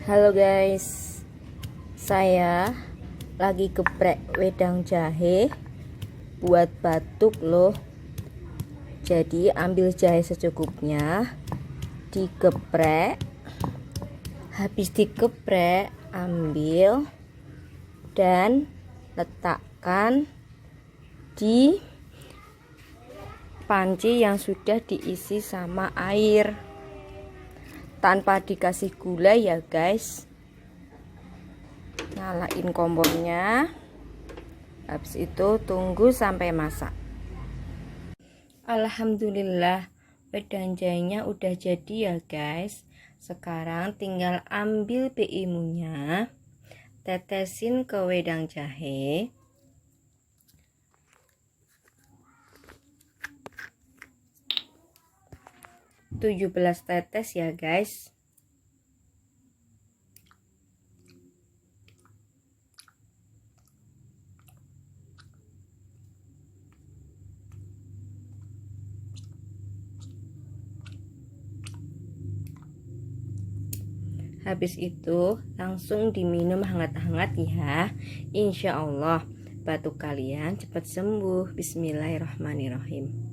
Halo guys, saya lagi geprek wedang jahe buat batuk loh. Jadi ambil jahe secukupnya, digeprek. Habis digeprek, ambil dan letakkan di panci yang sudah diisi sama air, tanpa dikasih gula ya guys. Nyalain kompornya, habis itu tunggu sampai masak. Alhamdulillah, wedang jahenya udah jadi ya guys. Sekarang tinggal ambil PIMU-nya, tetesin ke wedang jahe. Tujuh 17 tetes ya guys. Habis itu langsung diminum hangat-hangat ya. Insya Allah batuk kalian cepat sembuh. Bismillahirrahmanirrahim.